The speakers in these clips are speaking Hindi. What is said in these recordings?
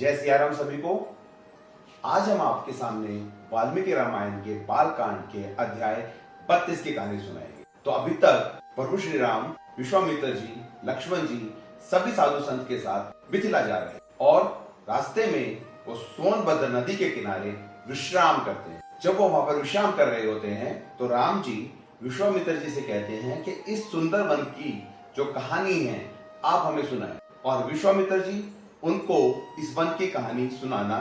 जय सिया राम सभी को। आज हम आपके सामने वाल्मीकि रामायण के बाल कांड के अध्याय 32 की कहानी सुनाएंगे। तो अभी तक प्रभु श्री राम विश्वामित्र जी, लक्ष्मण जी सभी साधु संत के साथ मिथिला जा रहे हैं और रास्ते में वो सोनभद्र नदी के किनारे विश्राम करते हैं। जब वो वहां पर विश्राम कर रहे होते हैं तो राम जी विश्वामित्र जी से कहते हैं कि इस सुंदर वन की जो कहानी है आप हमें सुनाएं। और विश्वामित्र जी उनको इस वन की कहानी सुनाना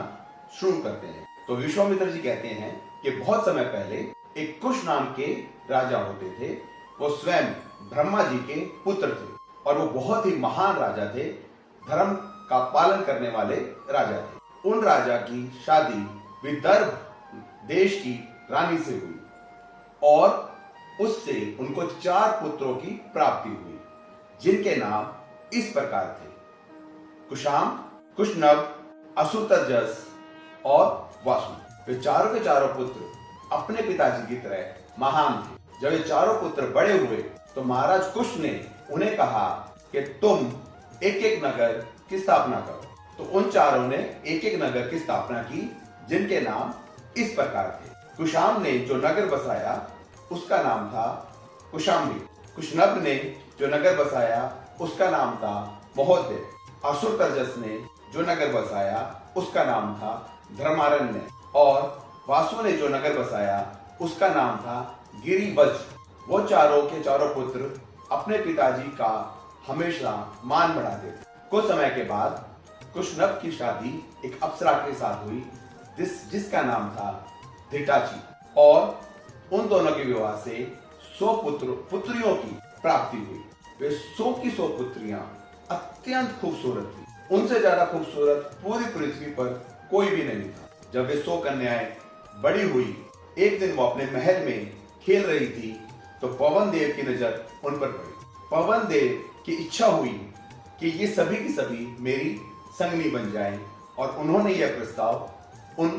शुरू करते हैं। तो विश्वामित्र जी कहते हैं कि बहुत समय पहले एक कुश नाम के राजा होते थे। वो स्वयं ब्रह्मा जी के पुत्र थे और वो बहुत ही महान राजा थे, धर्म का पालन करने वाले राजा थे। उन राजा की शादी विदर्भ देश की रानी से हुई और उससे उनको 4 पुत्रों की प्राप्ति हुई, जिनके नाम इस प्रकार थे: कुशाम, कुशनभ, असुतजस और वासु। वे चारों के चारों पुत्र अपने पिताजी की तरह महान थे। जब ये चारों पुत्र बड़े हुए तो महाराज कुश ने उन्हें कहा कि तुम एक एक नगर की स्थापना करो। तो उन चारों ने एक एक नगर की स्थापना की, जिनके नाम इस प्रकार थे: कुशाम ने जो नगर बसाया उसका नाम था कुशाम्बी। कुशनभ ने जो नगर बसाया उसका नाम था महोदय। असुरतर्जस ने जो नगर बसाया उसका नाम था धर्मारण्य और वासु ने जो नगर बसाया उसका नाम था गिरिवज। वो चारों के चारों पुत्र अपने पिताजी का हमेशा मान बढ़ाते थे। कुछ समय के बाद कुशनभ की शादी एक अप्सरा के साथ हुई जिसका नाम था धिटाची और उन दोनों के विवाह से 100 पुत्रियों की प्राप्ति हुई। वे 100 की 100 पुत्रियां अत्यंत खूबसूरत थी। उनसे ज्यादा खूबसूरत पूरी पृथ्वी पर कोई भी नहीं था। जब वे 100 कन्याएं बड़ी हुई, एक दिन वो अपने महल में खेल रही थी तो पवन देव की नजर उन पर पड़ी। पवन देव की इच्छा हुई कि ये सभी की सभी मेरी संगनी बन जाएं और उन्होंने यह प्रस्ताव उन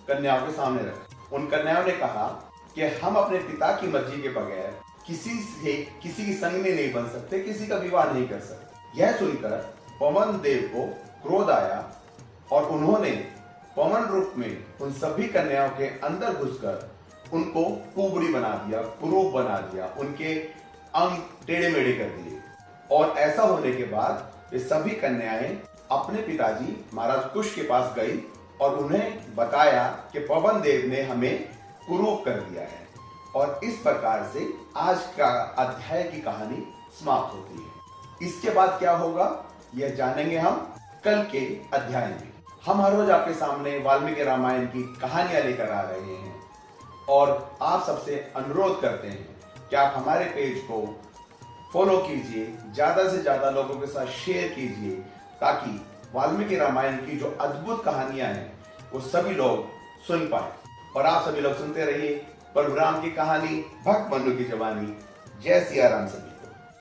कन्याओं के सामने रखा। उन कन्याओं ने कहा कि हम अपने पिता की मर्जी के बगैर किसी की संगनी नहीं बन सकते, किसी का विवाह नहीं कर सकते। यह सुनकर पवन देव को क्रोध आया और उन्होंने पवन रूप में उन सभी कन्याओं के अंदर घुसकर उनको कुबड़ी बना दिया, कुरूप बना दिया, उनके अंग टेढ़े मेढ़े कर दिए। और ऐसा होने के बाद वे सभी कन्याएं अपने पिताजी महाराज कुश के पास गई और उन्हें बताया कि पवन देव ने हमें कुरूप कर दिया है। और इस प्रकार से आज का अध्याय की कहानी समाप्त होती है। इसके बाद क्या होगा यह जानेंगे हम कल के अध्याय में। हम हर रोज आपके सामने वाल्मीकि रामायण की कहानियां लेकर आ रहे हैं और आप सबसे अनुरोध करते हैं कि आप हमारे पेज को फॉलो कीजिए, ज्यादा से ज्यादा लोगों के साथ शेयर कीजिए, ताकि वाल्मीकि रामायण की जो अद्भुत कहानियां हैं वो सभी लोग सुन पाए। और आप सभी लोग सुनते रहिए प्रभु राम की कहानी, भक्त बंधु की जवानी। जय सिया राम सभी।